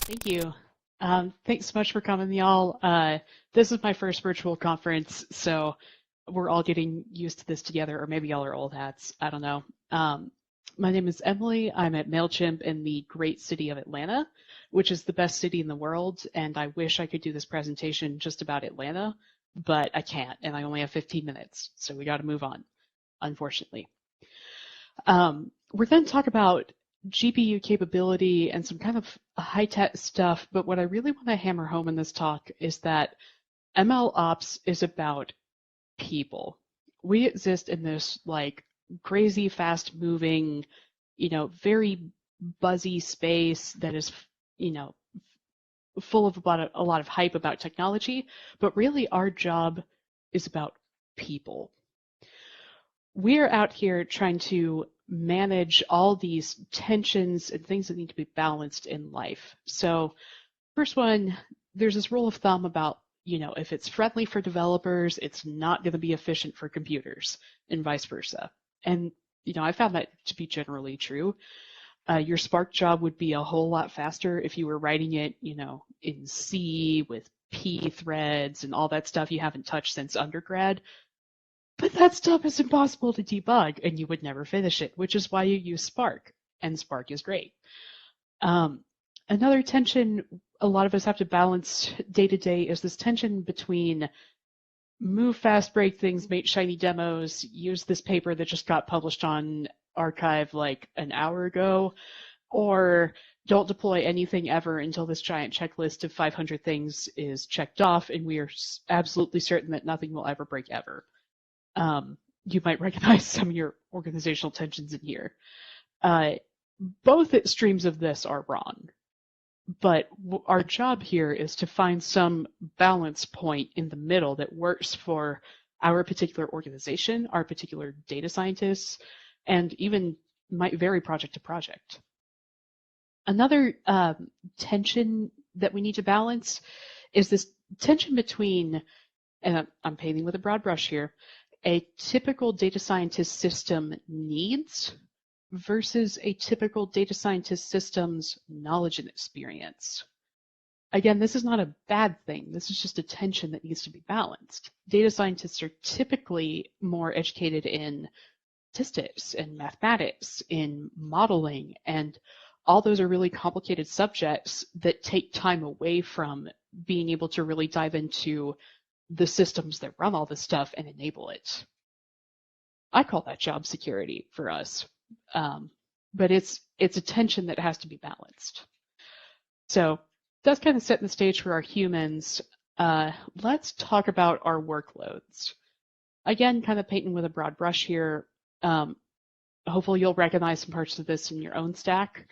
Thank you. Thanks so much for coming, y'all. This is my first virtual conference, so we're all getting used to this together, or maybe y'all are old hats. I don't know. My name is Emily. I'm at Mailchimp in the great city of Atlanta, which is the best city in the world, and I wish I could do this presentation just about Atlanta, but I can't, and I only have 15 minutes, so we got to move on, unfortunately. We're going to talk about GPU capability and some kind of high-tech stuff, but what I really want to hammer home in this talk is that ML Ops is about people. We exist in this like crazy, fast-moving, very buzzy space that is, full of a lot of hype about technology, but really our job is about people. We're out here trying to manage all these tensions and things that need to be balanced in life. So first one, there's this rule of thumb about, if it's friendly for developers, it's not going to be efficient for computers and vice versa. And, I found that to be generally true. Your Spark job would be a whole lot faster if you were writing it, in C with P threads and all that stuff you haven't touched since undergrad. But that stuff is impossible to debug, and you would never finish it, which is why you use Spark, and Spark is great. Another tension a lot of us have to balance day to day is this tension between move fast, break things, make shiny demos, use this paper that just got published on Archive like an hour ago, or don't deploy anything ever until this giant checklist of 500 things is checked off, and we are absolutely certain that nothing will ever break ever. You might recognize some of your organizational tensions in here. Both extremes of this are wrong, but our job here is to find some balance point in the middle that works for our particular organization, our particular data scientists, and even might vary project to project. Another tension that we need to balance is this tension between, and I'm painting with a broad brush here, a typical data scientist system needs versus a typical data scientist system's knowledge and experience. Again, this is not a bad thing. This is just a tension that needs to be balanced. Data scientists are typically more educated in statistics and mathematics, in modeling, and all those are really complicated subjects that take time away from being able to really dive into the systems that run all this stuff and enable it. I call that job security for us, but it's a tension that has to be balanced. So that's kind of setting the stage for our humans. Let's talk about our workloads. Again, kind of painting with a broad brush here. Hopefully you'll recognize some parts of this in your own stack.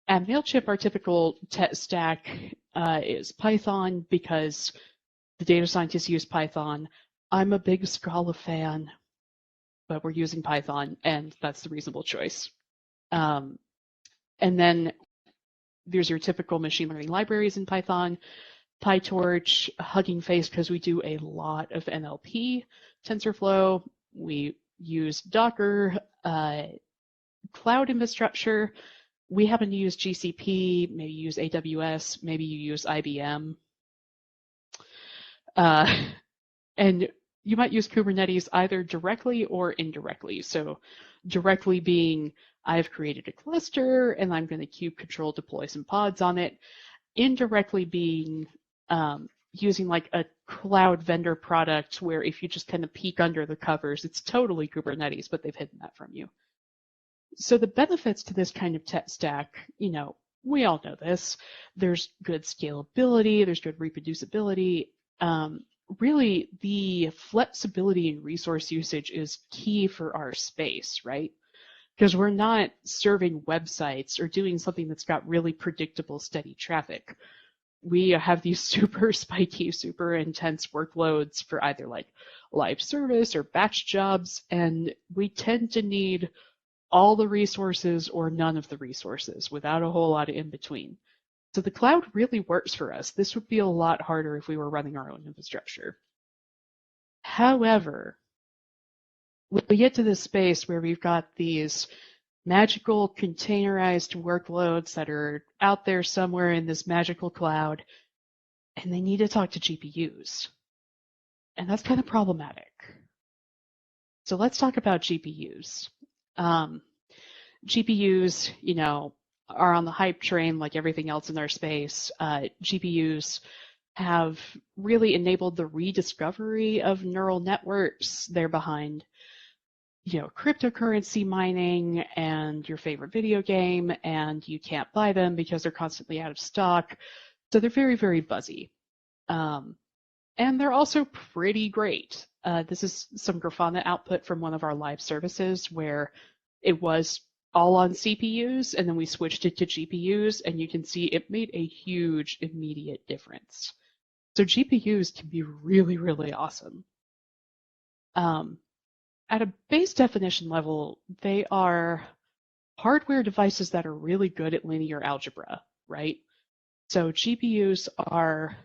At Mailchimp, our typical tech stack is Python because the data scientists use Python. I'm a big Scala fan, but we're using Python, and that's the reasonable choice. And then there's your typical machine learning libraries in Python, PyTorch, Hugging Face because we do a lot of NLP, TensorFlow. We use Docker, cloud infrastructure. We happen to use GCP, maybe use AWS, maybe you use IBM. And you might use Kubernetes either directly or indirectly. So directly being, I've created a cluster and I'm going to kube control deploy some pods on it. Indirectly being using like a cloud vendor product where if you just kind of peek under the covers, it's totally Kubernetes, but they've hidden that from you. So the benefits to this kind of tech stack, we all know this. There's good scalability, there's good reproducibility. Really, the flexibility in resource usage is key for our space, right? Because we're not serving websites or doing something that's got really predictable, steady traffic. We have these super spiky, super intense workloads for either like live service or batch jobs, and we tend to need all the resources or none of the resources without a whole lot of in between. So the cloud really works for us. This would be a lot harder if we were running our own infrastructure. However, when we get to this space where we've got these magical containerized workloads that are out there somewhere in this magical cloud, and they need to talk to GPUs. And that's kind of problematic. So let's talk about GPUs. GPUs, are on the hype train like everything else in their space. GPUs have really enabled the rediscovery of neural networks. They're behind, cryptocurrency mining and your favorite video game, and you can't buy them because they're constantly out of stock. So they're very, very buzzy. And they're also pretty great. This is some Grafana output from one of our live services where it was all on CPUs, and then we switched it to GPUs, and you can see it made a huge immediate difference. So GPUs can be really, really awesome. At a base definition level, they are hardware devices that are really good at linear algebra, right? So GPUs are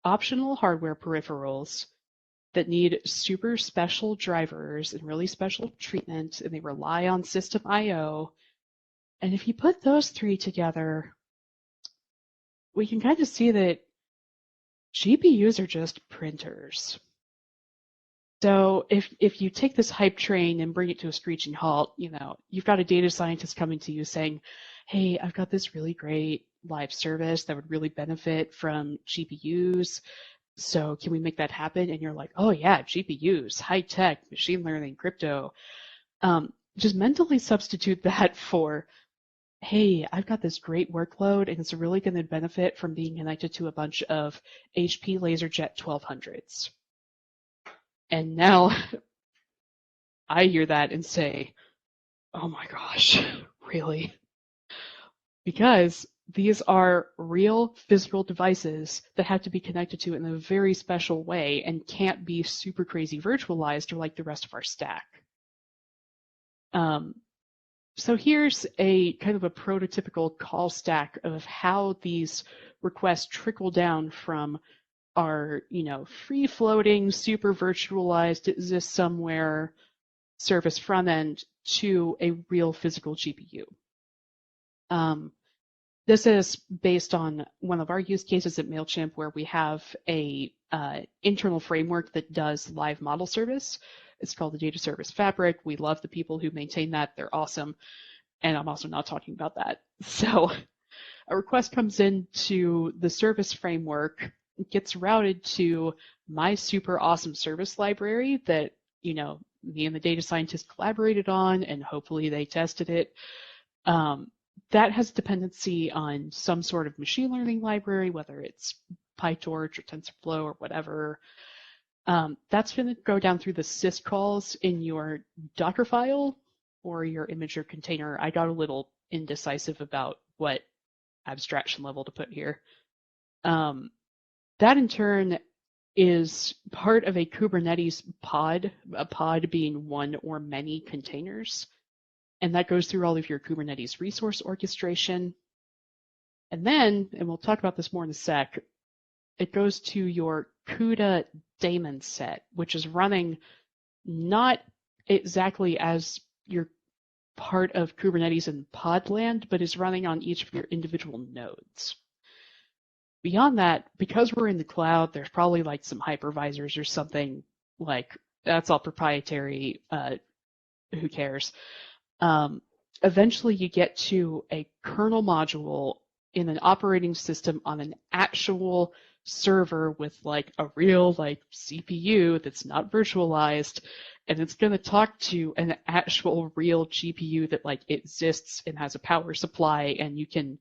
optional hardware peripherals that need super special drivers and really special treatment, and they rely on system I/O. And if you put those three together, we can kind of see that GPUs are just printers. So if you take this hype train and bring it to a screeching halt, you've got a data scientist coming to you saying, hey, I've got this really great live service that would really benefit from GPUs. So can we make that happen? And you're like, oh yeah, GPUs, high tech, machine learning, crypto. Just mentally substitute that for, hey, I've got this great workload and it's really going to benefit from being connected to a bunch of HP LaserJet 1200s. And now I hear that and say, oh my gosh, really? Because these are real physical devices that have to be connected to in a very special way and can't be super crazy virtualized or like the rest of our stack. So here's a kind of a prototypical call stack of how these requests trickle down from our, free-floating, super virtualized, exists somewhere service front end to a real physical GPU. This is based on one of our use cases at Mailchimp where we have a internal framework that does live model service. It's called the Data Service Fabric. We love the people who maintain that. They're awesome. And I'm also not talking about that. So a request comes into the service framework, gets routed to my super awesome service library that, me and the data scientist collaborated on, and hopefully they tested it. That has dependency on some sort of machine learning library, whether it's PyTorch or TensorFlow or whatever. That's going to go down through the syscalls in your Docker file or your image or container. I got a little indecisive about what abstraction level to put here. That in turn is part of a Kubernetes pod, a pod being one or many containers. And that goes through all of your Kubernetes resource orchestration. And then, and we'll talk about this more in a sec, it goes to your CUDA daemon set, which is running not exactly as your part of Kubernetes in Podland, but is running on each of your individual nodes. Beyond that, because we're in the cloud, there's probably like some hypervisors or something like that's all proprietary. Who cares? Eventually you get to a kernel module in an operating system on an actual server with like a real like CPU that's not virtualized, and it's going to talk to an actual real GPU that like exists and has a power supply, and you can,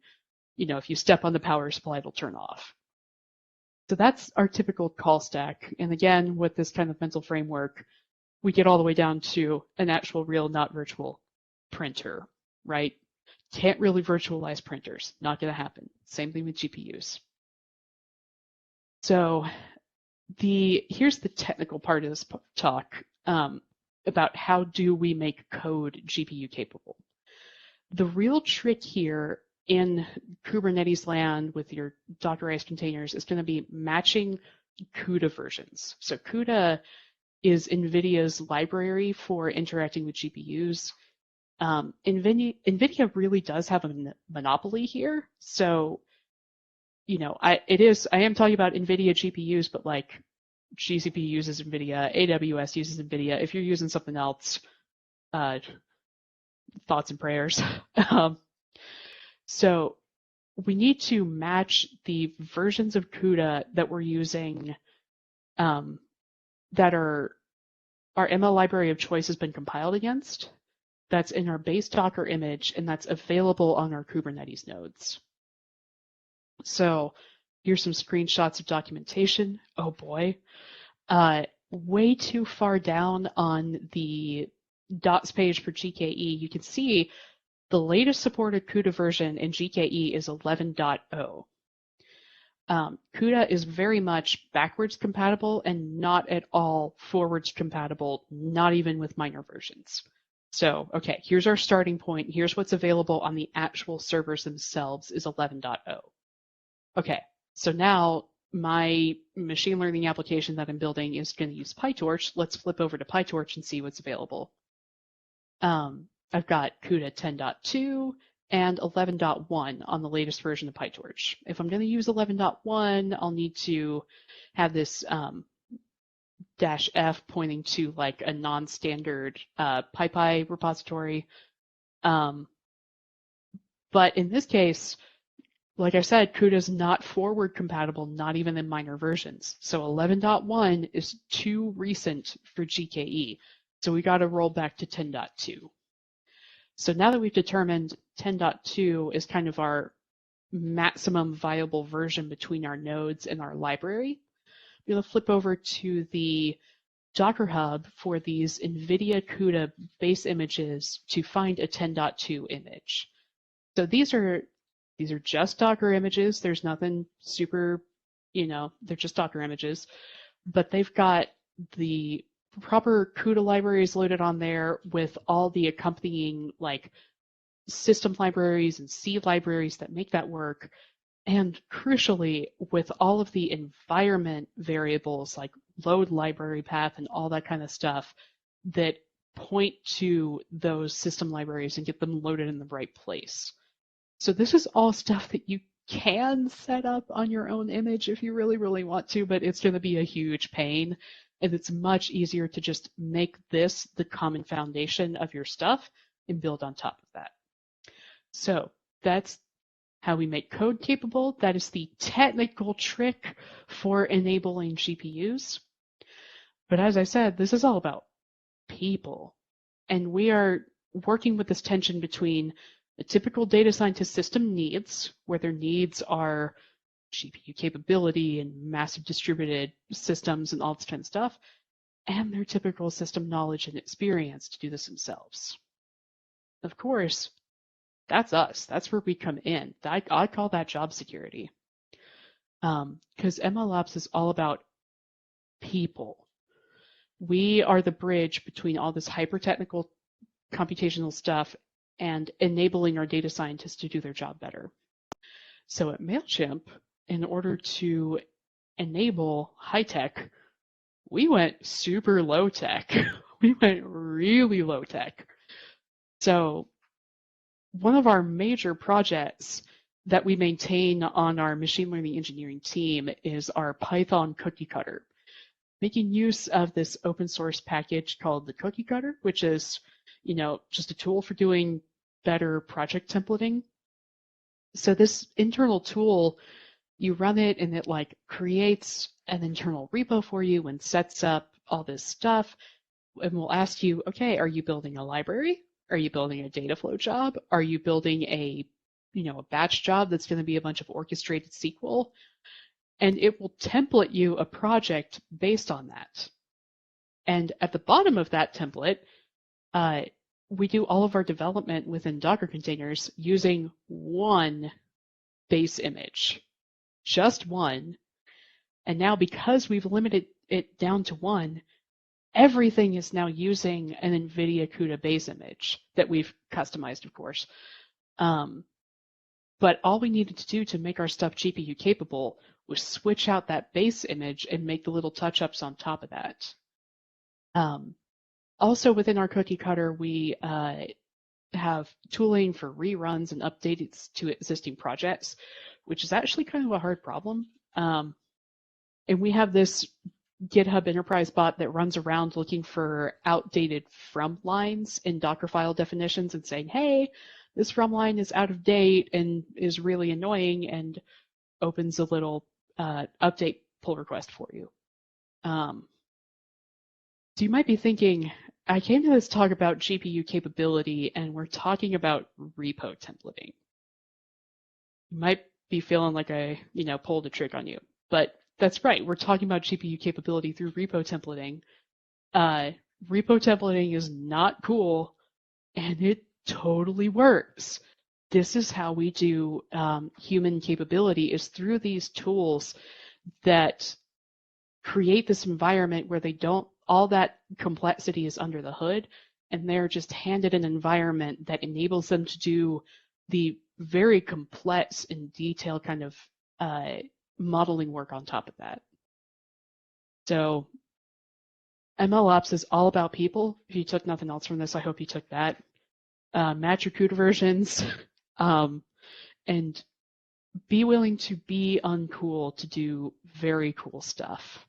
if you step on the power supply, it'll turn off. So that's our typical call stack. And again, with this kind of mental framework, we get all the way down to an actual real, not virtual printer, right? Can't really virtualize printers. Not going to happen. Same thing with GPUs. So here's the technical part of this talk about how do we make code GPU capable. The real trick here in Kubernetes land with your Dockerized containers is going to be matching CUDA versions. So CUDA is Nvidia's library for interacting with GPUs. Nvidia really does have a monopoly here. So, I am talking about Nvidia GPUs, but like GCP uses Nvidia, AWS uses Nvidia. If you're using something else, thoughts and prayers. So we need to match the versions of CUDA that we're using that our ML library of choice has been compiled against. That's in our base Docker image, and that's available on our Kubernetes nodes. So here's some screenshots of documentation. Oh boy. Way too far down on the docs page for GKE, you can see the latest supported CUDA version in GKE is 11.0. CUDA is very much backwards compatible and not at all forwards compatible, not even with minor versions. So, okay, here's our starting point. Here's what's available on the actual servers themselves is 11.0. Okay, so now my machine learning application that I'm building is going to use PyTorch. Let's flip over to PyTorch and see what's available. I've got CUDA 10.2 and 11.1 on the latest version of PyTorch. If I'm going to use 11.1, I'll need to have this -f pointing to like a non-standard PyPy repository. But in this case, like I said, CUDA is not forward compatible, not even in minor versions. So 11.1 is too recent for GKE. So we got to roll back to 10.2. So now that we've determined 10.2 is kind of our maximum viable version between our nodes and our library, we're going to flip over to the Docker Hub for these Nvidia CUDA base images to find a 10.2 image. So these are just Docker images. There's nothing super, they're just Docker images, but they've got the proper CUDA libraries loaded on there with all the accompanying like system libraries and C libraries that make that work. And crucially, with all of the environment variables like load library path and all that kind of stuff that point to those system libraries and get them loaded in the right place. So this is all stuff that you can set up on your own image if you really, really want to, but it's going to be a huge pain. And it's much easier to just make this the common foundation of your stuff and build on top of that. So that's how we make code capable. That is the technical trick for enabling GPUs. But as I said, this is all about people. And we are working with this tension between a typical data scientist system needs, where their needs are GPU capability and massive distributed systems and all this kind of stuff, and their typical system knowledge and experience to do this themselves. Of course, that's us. That's where we come in. I call that job security. Because MLOps is all about people. We are the bridge between all this hyper-technical computational stuff and enabling our data scientists to do their job better. So at Mailchimp, in order to enable high tech, we went super low tech. We went really low tech. So one of our major projects that we maintain on our machine learning engineering team is our Python cookie cutter, making use of this open source package called the cookie cutter, which is, just a tool for doing better project templating. So this internal tool, you run it and it like creates an internal repo for you and sets up all this stuff. And we'll ask you, okay, are you building a library? Are you building a data flow job? Are you building a batch job that's going to be a bunch of orchestrated SQL? And it will template you a project based on that. And at the bottom of that template, we do all of our development within Docker containers using one base image, just one. And now because we've limited it down to one, everything is now using an Nvidia CUDA base image that we've customized, of course. But all we needed to do to make our stuff GPU capable was switch out that base image and make the little touch-ups on top of that. Also within our cookie cutter, we have tooling for reruns and updates to existing projects, which is actually kind of a hard problem. And we have this GitHub Enterprise bot that runs around looking for outdated from lines in Docker file definitions and saying, hey, this from line is out of date and is really annoying, and opens a little update pull request for you. So you might be thinking, I came to this talk about GPU capability and we're talking about repo templating. You might be feeling like I, pulled a trick on you, but that's right. We're talking about GPU capability through repo templating. Repo templating is not cool, and it totally works. This is how we do human capability, is through these tools that create this environment where they don't, all that complexity is under the hood, and they're just handed an environment that enables them to do the very complex and detailed kind of modeling work on top of that. So MLOps is all about people. If you took nothing else from this, I hope you took that. Match your CUDA versions, and be willing to be uncool to do very cool stuff.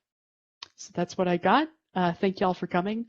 So that's what I got. Thank y'all for coming.